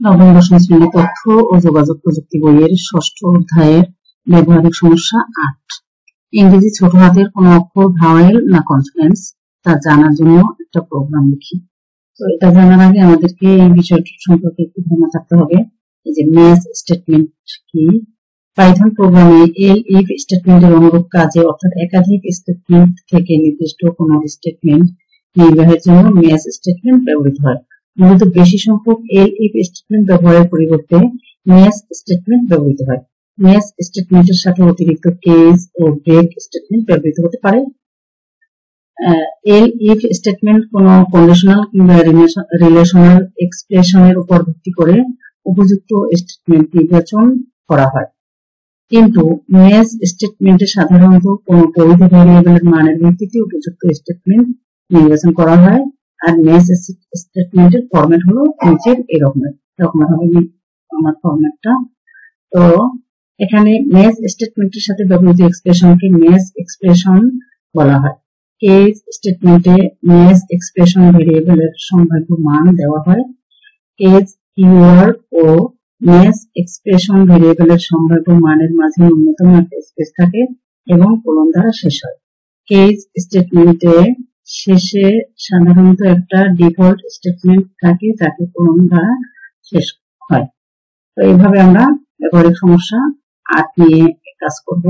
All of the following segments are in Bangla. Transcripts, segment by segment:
নবম দশম শ্রেণীর তথ্য ও যোগাযোগ প্রযুক্তি বইয়ের ষষ্ঠ অধ্যায়ের ব্যবহারিক সমস্যা 8। ইংরেজি ছোট হাতের কোন অক্ষর ভাওয়েল না কনসোনেন্টস তা জানার জন্য একটা প্রোগ্রাম লিখি। তো এটা জানার আগে আমাদেরকে এই বিষয়টি সম্পর্কে একটু ধারণা থাকতে হবে। এই যে ম্যাচ স্টেটমেন্ট কি, পাইথন প্রোগ্রামে এলইফ স্টেটমেন্টের অনুরূপ কাজে অর্থাৎ একাধিক স্টেটমেন্ট থেকে নির্দিষ্ট কোন স্টেটমেন্ট নির্বাহের জন্য ম্যাচ স্টেটমেন্ট ব্যবহৃত হয়। মূলত বেশি সংখ্যক এলইফ স্টেটমেন্ট ব্যবহারের পরিবর্তে ম্যাচ স্টেটমেন্ট ব্যবহৃত হয়। ম্যাচ স্টেটমেন্টের সাথে অতিরিক্ত কেস ও ব্রেক স্টেটমেন্ট ব্যবহৃত হতে পারে। এলইফ স্টেটমেন্ট কোন কন্ডিশনাল কিংবা রিলেশনাল এক্সপ্রেশনের উপর ভিত্তি করে উপযুক্ত স্টেটমেন্ট নির্বাচন করা হয়, কিন্তু ম্যাচ স্টেটমেন্টে সাধারণত কোন বৈধ ভেরিয়েবলের মানের ভিত্তিতে উপযুক্ত স্টেটমেন্ট নির্বাচন করা হয়। আর ম্যাচ স্টেটমেন্টের ফরম্যাট হলো নিচের এরকম হবে আমার ফরম্যাটটা। তো এখানে ম্যাচ স্টেটমেন্টের সাথে ব্যবহৃত এক্সপ্রেশনকে ম্যাচ এক্সপ্রেশন বলা হয়। কেস স্টেটমেন্টে ম্যাচ এক্সপ্রেশন ভেরিয়েবলের সম্ভাব্য মান দেওয়া হয়। কেস কিওয়ার্ড ও ম্যাচ এক্সপ্রেশন ভেরিয়েবলের সম্ভাব্য মানের মাঝে ন্যূনতম একটা স্পেস থাকে এবং কোলন দ্বারা শেষ হয়। কেস স্টেটমেন্টে শেষে সাধারণত একটা ডিফল্ট স্টেটমেন্ট থাকে যাকে কোলন দ্বারা শেষ হয়। তো এইভাবে আমরা ব্যবহারিক সমস্যা 8 নিয়ে কাজ করব।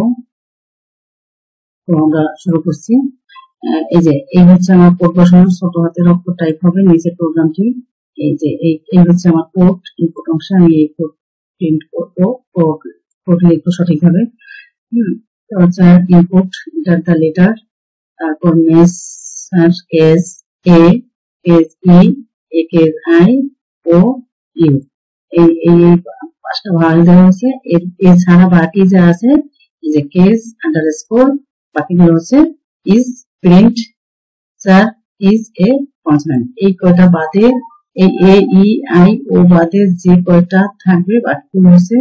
তো আমরা শুরু করছি। এই হচ্ছে আমার কোড বসানোর ছোট হাতের অক্ষর টাইপ হবে নিচের প্রোগ্রামটি। এই হচ্ছে আমার কোড, ইনপুট অংশ। আমি এই কোড প্রিন্ট করব, কোড লিখবো সঠিকভাবে। তো হচ্ছে ইনপুট এন্টার দ্য লেটার, তারপর মেস case A, case E, A case I O U. এই পাঁচটা ভাগ দেওয়া হয়েছে। এছাড়া বাকি যা আছে এই যে কেস আন্ডারস্কোর, বাকিগুলো হচ্ছে is, print, sir, is a consonant. এই কয়টা বাদে, এই এ ই আই ও বাদে যে কয়টা থাকবে বাকিগুলো হচ্ছে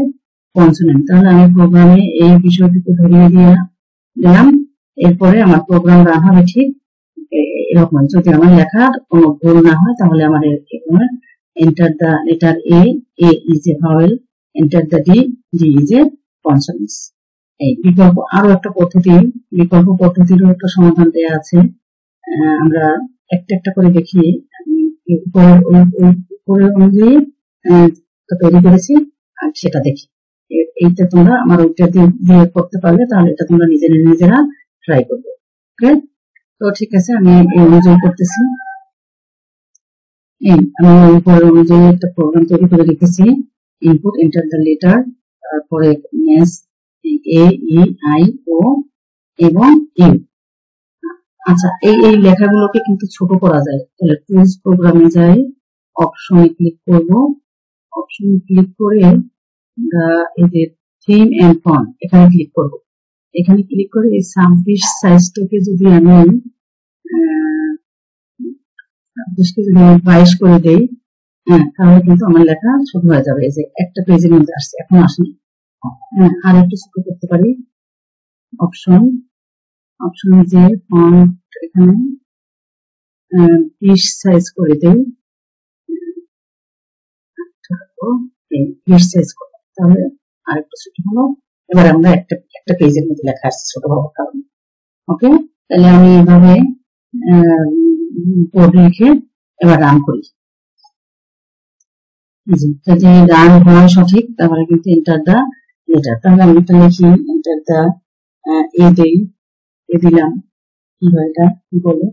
কনসোনেন্ট। তাহলে আমি প্রোগ্রামে এই বিষয়টিকে ধরিয়ে দিলাম। এরপরে আমার প্রোগ্রাম রান হবে ঠিক এরকম। যদি আমার লেখার কোনো ভুল না হয় তাহলে আমার enter the letter A is a vowel, enter the D is a consonants. এই বিকল্প আরো একটা পদ্ধতি, বিকল্প পদ্ধতিরও একটা সমাধান দেওয়া আছে। আমরা একটা করে দেখি। উপরের অনুযায়ী তৈরি করেছি আর সেটা দেখি। এইটা তোমরা আমার ওইটা দিয়ে করতে পারলে তাহলে এটা তোমরা নিজেরা ট্রাই করবে। ওকে, তো ঠিক আছে, আমি এই অনুযায়ী করতেছি। আমি উপরের অনুযায়ী একটা প্রোগ্রাম তৈরি করে রেখেছি। ইনপুট এন্টার দ্য লেটার, তারপরে match A E I O এবং ইউ। আচ্ছা, এই লেখাগুলোকে কিন্তু ছোট করা যায়। তাহলে টুলস প্রোগ্রামে যাই, অপশনে ক্লিক করব। অপশনে ক্লিক করে এই যে থিম এন্ড ফন্ট এখানে ক্লিক করব। এখানে ক্লিক করে এই 26 সাইজটাকে যদি আমি 22 করে দেই, তাহলে কিন্তু আমার লেখা ছোট হয়ে যাবে। এই যে একটা পেজের মধ্যে আসছে, এখন আসেনি। আর একটু ছোট করতে পারি। অপশন যে ফন্ট এখানে 20 সাইজ করে দেই, 20 সাইজ করে, তাহলে আর একটু ছোট হলো। এবার আমরা একটা পেজের মধ্যে লেখা আসছে ছোট হওয়ার কারণে। ওকে, তাহলে আমি এইভাবে কোড লিখে এবার রান করি। যদি রান হয় সঠিক তাহলে কিন্তু এন্টার দা লেটার। তাহলে আমি এটা লিখি, এন্টার দা এ দেই, এ দিলাম, কি হয় এটা কি বলে,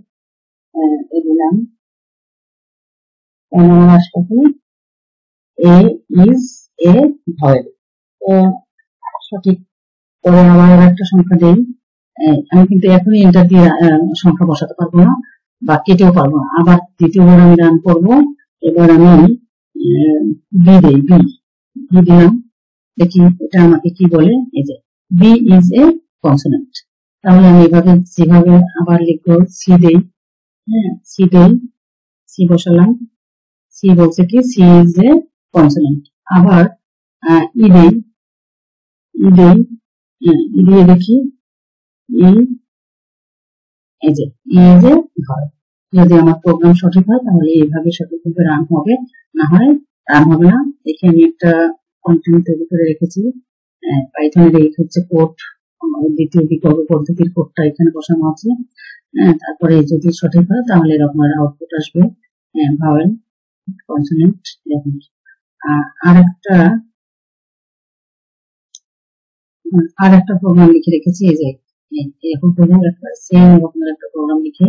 এ দিলাম, আসবে এ ইজ এ ভাওয়েল। সঠিক করে আমার একটা সংখ্যা দেই। আমি কিন্তু এখনই এন্টার দিয়ে সংখ্যা বসাতে পারবো না বা কেটেও পারবো না। আবার দ্বিতীয়বার আমি রান করব। এবার আমি বি দেই, বি দিলাম, দেখি এটা আমাকে কি বলে। এই যে বি ইজ এ কনসোনেন্ট। তাহলে আমি এভাবে যেভাবে আবার লিখবো, সি দেই, সি বসালাম, সি বলছে কি সি ইজ এ কনসোনেন্ট। আবার ই দেই, দিয়ে দেখি এই যে ইজ এ ভাওয়েল। যদি আমার প্রোগ্রাম সঠিক হয় তাহলে এইভাবে সঠিকভাবে রান হবে, না হয় রান হবে না। দেখে আমি একটা কন্টেন্ট তৈরি করে রেখেছি। পাইথনের এই হচ্ছে কোড, দ্বিতীয় বিকল্প পদ্ধতির কোডটা এখানে বসানো আছে। তারপরে যদি সঠিক হয় তাহলে এরকম আউটপুট আসবে, ভাওয়েল, কনসোনেন্ট। আর একটা প্রোগ্রাম লিখে রেখেছি, এই যে এরকম প্রোগ্রাম একটা সেম রকমের একটা প্রোগ্রাম লিখে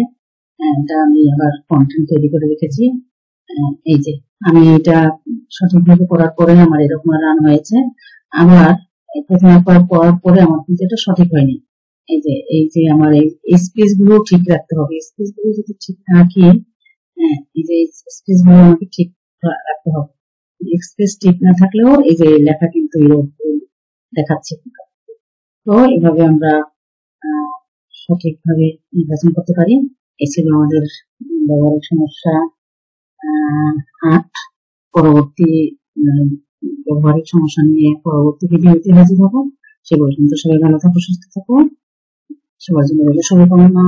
এটা আমি আবার কন্টেন্ট তৈরি করে রেখেছি। এই যে আমি এটা সঠিকভাবে করার পরে আমার এরকম রান হয়েছে। আবার প্রথমে একবার করার পরে আমার কিন্তু এটা সঠিক হয়নি। এই যে আমার এই স্পেস গুলো ঠিক রাখতে হবে। স্পেস গুলো যদি ঠিক রাখি, এই যে স্পেস গুলো আমাকে ঠিক রাখতে হবে। স্পেস ঠিক না থাকলেও এই যে লেখা কিন্তু এরকম দেখাচ্ছে। তো এভাবে আমরা সঠিকভাবে নির্বাচন করতে পারি। এই ছিল আমাদের ব্যবহারিক সমস্যা 8। পরবর্তী ব্যবহারিক সমস্যা নিয়ে পরবর্তী ভিডিওতে হাজির হবো। সে পর্যন্ত সবাই ভালো থাকো, সুস্থ থাকো। সবার জন্য রইল শুভকামনা।